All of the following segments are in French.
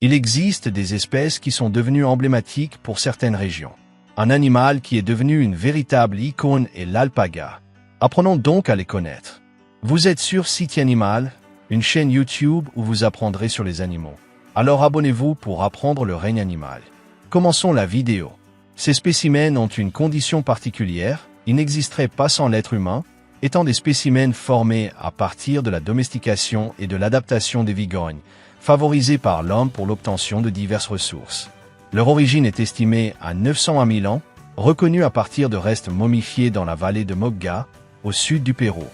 Il existe des espèces qui sont devenues emblématiques pour certaines régions. Un animal qui est devenu une véritable icône est l'alpaga. Apprenons donc à les connaître. Vous êtes sur City Animal, une chaîne YouTube où vous apprendrez sur les animaux. Alors abonnez-vous pour apprendre le règne animal. Commençons la vidéo. Ces spécimens ont une condition particulière, ils n'existeraient pas sans l'être humain, étant des spécimens formés à partir de la domestication et de l'adaptation des vigognes, favorisés par l'homme pour l'obtention de diverses ressources. Leur origine est estimée à 900 à 1000 ans, reconnue à partir de restes momifiés dans la vallée de Mogga, au sud du Pérou.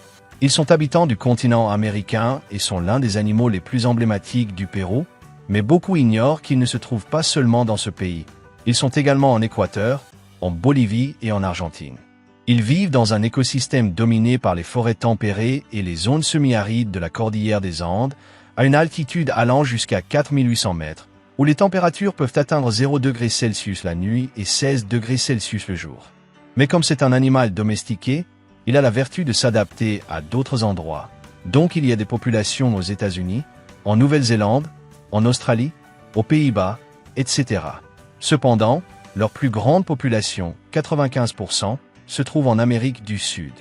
Ils sont habitants du continent américain et sont l'un des animaux les plus emblématiques du Pérou, mais beaucoup ignorent qu'ils ne se trouvent pas seulement dans ce pays. Ils sont également en Équateur, en Bolivie et en Argentine. Ils vivent dans un écosystème dominé par les forêts tempérées et les zones semi-arides de la cordillère des Andes, à une altitude allant jusqu'à 4800 mètres, où les températures peuvent atteindre 0 degrés Celsius la nuit et 16 degrés Celsius le jour. Mais comme c'est un animal domestiqué, il a la vertu de s'adapter à d'autres endroits. Donc il y a des populations aux États-Unis, en Nouvelle-Zélande, en Australie, aux Pays-Bas, etc. Cependant, leur plus grande population, 95%, se trouve en Amérique du Sud.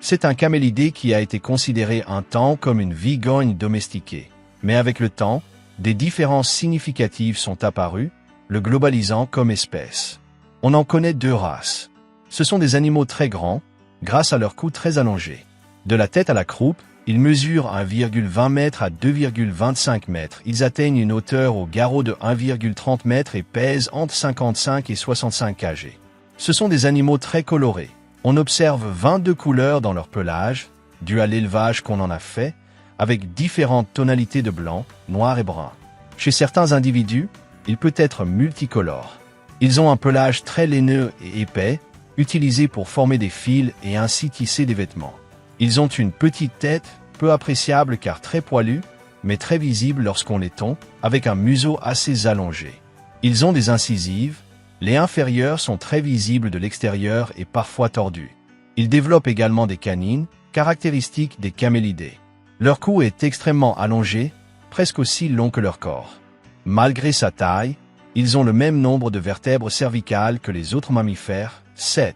C'est un camélidé qui a été considéré un temps comme une vigogne domestiquée. Mais avec le temps, des différences significatives sont apparues, le globalisant comme espèce. On en connaît deux races. Ce sont des animaux très grands, grâce à leur cou très allongé. De la tête à la croupe, ils mesurent 1,20 m à 2,25 m. Ils atteignent une hauteur au garrot de 1,30 m et pèsent entre 55 et 65 kg. Ce sont des animaux très colorés. On observe 22 couleurs dans leur pelage, dû à l'élevage qu'on en a fait, avec différentes tonalités de blanc, noir et brun. Chez certains individus, il peut être multicolore. Ils ont un pelage très laineux et épais, utilisé pour former des fils et ainsi tisser des vêtements. Ils ont une petite tête, peu appréciable car très poilue, mais très visible lorsqu'on les tond, avec un museau assez allongé. Ils ont des incisives, les inférieures sont très visibles de l'extérieur et parfois tordues. Ils développent également des canines, caractéristiques des camélidés. Leur cou est extrêmement allongé, presque aussi long que leur corps. Malgré sa taille, ils ont le même nombre de vertèbres cervicales que les autres mammifères, 7.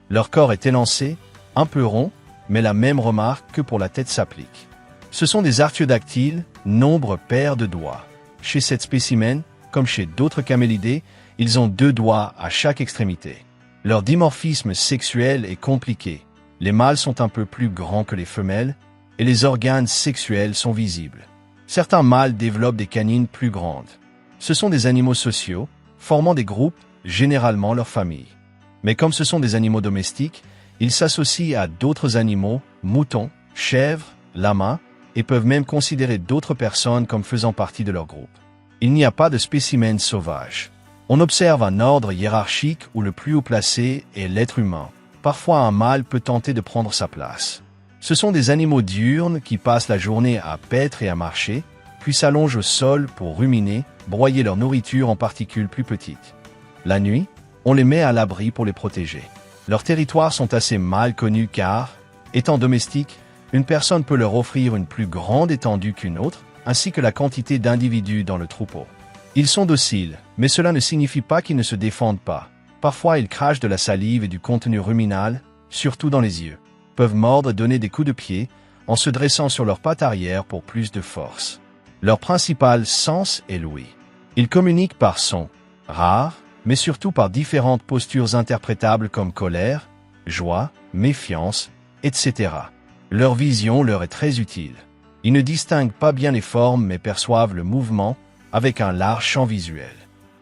Leur corps est élancé, un peu rond, mais la même remarque que pour la tête s'applique. Ce sont des artiodactyles, nombre pair de doigts. Chez cet spécimen, comme chez d'autres camélidés, ils ont 2 doigts à chaque extrémité. Leur dimorphisme sexuel est compliqué. Les mâles sont un peu plus grands que les femelles, et les organes sexuels sont visibles. Certains mâles développent des canines plus grandes. Ce sont des animaux sociaux, formant des groupes, généralement leur famille. Mais comme ce sont des animaux domestiques, ils s'associent à d'autres animaux, moutons, chèvres, lamas, et peuvent même considérer d'autres personnes comme faisant partie de leur groupe. Il n'y a pas de spécimens sauvages. On observe un ordre hiérarchique où le plus haut placé est l'être humain. Parfois un mâle peut tenter de prendre sa place. Ce sont des animaux diurnes qui passent la journée à paître et à marcher, puis s'allongent au sol pour ruminer, broyer leur nourriture en particules plus petites. La nuit, on les met à l'abri pour les protéger. Leurs territoires sont assez mal connus car, étant domestiques, une personne peut leur offrir une plus grande étendue qu'une autre, ainsi que la quantité d'individus dans le troupeau. Ils sont dociles, mais cela ne signifie pas qu'ils ne se défendent pas. Parfois ils crachent de la salive et du contenu ruminal, surtout dans les yeux. Peuvent mordre et donner des coups de pied, en se dressant sur leurs pattes arrière pour plus de force. Leur principal sens est l'ouïe. Ils communiquent par son, rare, mais surtout par différentes postures interprétables comme colère, joie, méfiance, etc. Leur vision leur est très utile. Ils ne distinguent pas bien les formes mais perçoivent le mouvement avec un large champ visuel.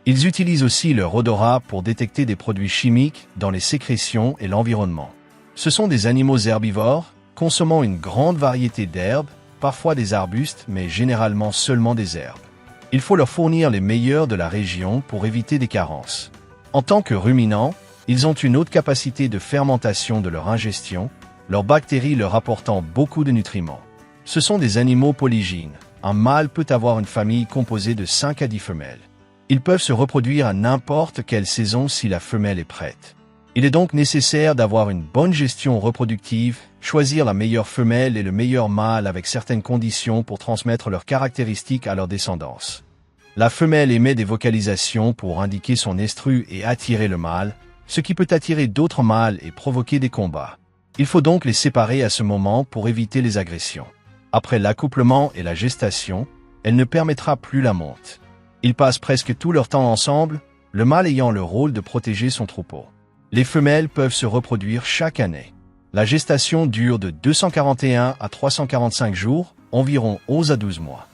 Ils utilisent aussi leur odorat pour détecter des produits chimiques dans les sécrétions et l'environnement. Ce sont des animaux herbivores, consommant une grande variété d'herbes, parfois des arbustes mais généralement seulement des herbes. Il faut leur fournir les meilleurs de la région pour éviter des carences. En tant que ruminants, ils ont une haute capacité de fermentation de leur ingestion, leurs bactéries leur apportant beaucoup de nutriments. Ce sont des animaux polygynes. Un mâle peut avoir une famille composée de 5 à 10 femelles. Ils peuvent se reproduire à n'importe quelle saison si la femelle est prête. Il est donc nécessaire d'avoir une bonne gestion reproductive, choisir la meilleure femelle et le meilleur mâle avec certaines conditions pour transmettre leurs caractéristiques à leur descendance. La femelle émet des vocalisations pour indiquer son estrus et attirer le mâle, ce qui peut attirer d'autres mâles et provoquer des combats. Il faut donc les séparer à ce moment pour éviter les agressions. Après l'accouplement et la gestation, elle ne permettra plus la monte. Ils passent presque tout leur temps ensemble, le mâle ayant le rôle de protéger son troupeau. Les femelles peuvent se reproduire chaque année. La gestation dure de 241 à 345 jours, environ 11 à 12 mois.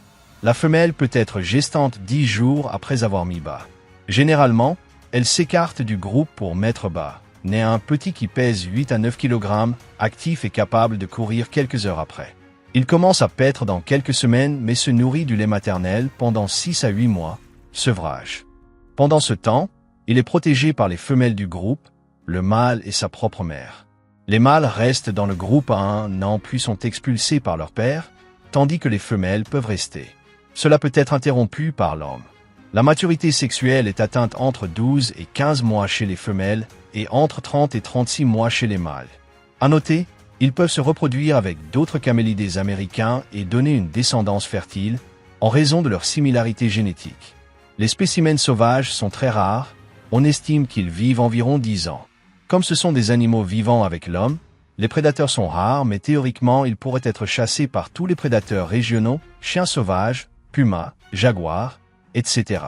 La femelle peut être gestante 10 jours après avoir mis bas. Généralement, elle s'écarte du groupe pour mettre bas, naît un petit qui pèse 8 à 9 kg, actif et capable de courir quelques heures après. Il commence à paître dans quelques semaines mais se nourrit du lait maternel pendant 6 à 8 mois, sevrage. Pendant ce temps, il est protégé par les femelles du groupe, le mâle et sa propre mère. Les mâles restent dans le groupe à 1 an puis sont expulsés par leur père, tandis que les femelles peuvent rester. Cela peut être interrompu par l'homme. La maturité sexuelle est atteinte entre 12 et 15 mois chez les femelles et entre 30 et 36 mois chez les mâles. À noter, ils peuvent se reproduire avec d'autres camélidés américains et donner une descendance fertile en raison de leur similarité génétique. Les spécimens sauvages sont très rares, on estime qu'ils vivent environ 10 ans. Comme ce sont des animaux vivants avec l'homme, les prédateurs sont rares mais théoriquement ils pourraient être chassés par tous les prédateurs régionaux, chiens sauvages, pumas, jaguars, etc.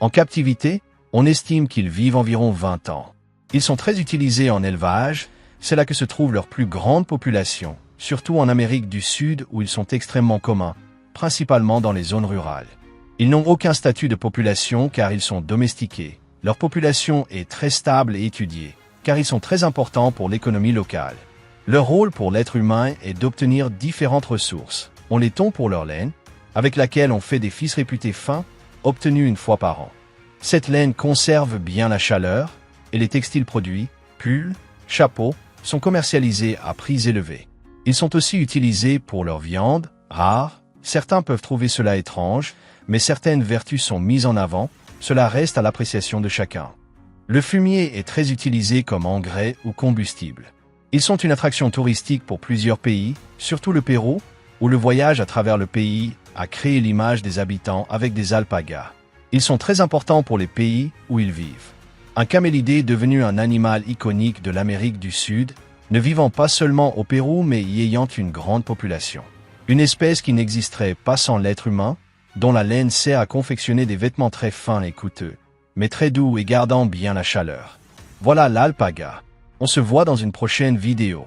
En captivité, on estime qu'ils vivent environ 20 ans. Ils sont très utilisés en élevage, c'est là que se trouve leur plus grande population, surtout en Amérique du Sud où ils sont extrêmement communs, principalement dans les zones rurales. Ils n'ont aucun statut de population car ils sont domestiqués. Leur population est très stable et étudiée, car ils sont très importants pour l'économie locale. Leur rôle pour l'être humain est d'obtenir différentes ressources. On les tond pour leur laine, avec laquelle on fait des fils réputés fins, obtenus une fois par an. Cette laine conserve bien la chaleur, et les textiles produits, pulls, chapeaux, sont commercialisés à prix élevés. Ils sont aussi utilisés pour leur viande, rare. Certains peuvent trouver cela étrange, mais certaines vertus sont mises en avant, cela reste à l'appréciation de chacun. Le fumier est très utilisé comme engrais ou combustible. Ils sont une attraction touristique pour plusieurs pays, surtout le Pérou, où le voyage à travers le pays a créé l'image des habitants avec des alpagas. Ils sont très importants pour les pays où ils vivent. Un camélidé est devenu un animal iconique de l'Amérique du Sud, ne vivant pas seulement au Pérou mais y ayant une grande population. Une espèce qui n'existerait pas sans l'être humain, dont la laine sert à confectionner des vêtements très fins et coûteux, mais très doux et gardant bien la chaleur. Voilà l'alpaga. On se voit dans une prochaine vidéo.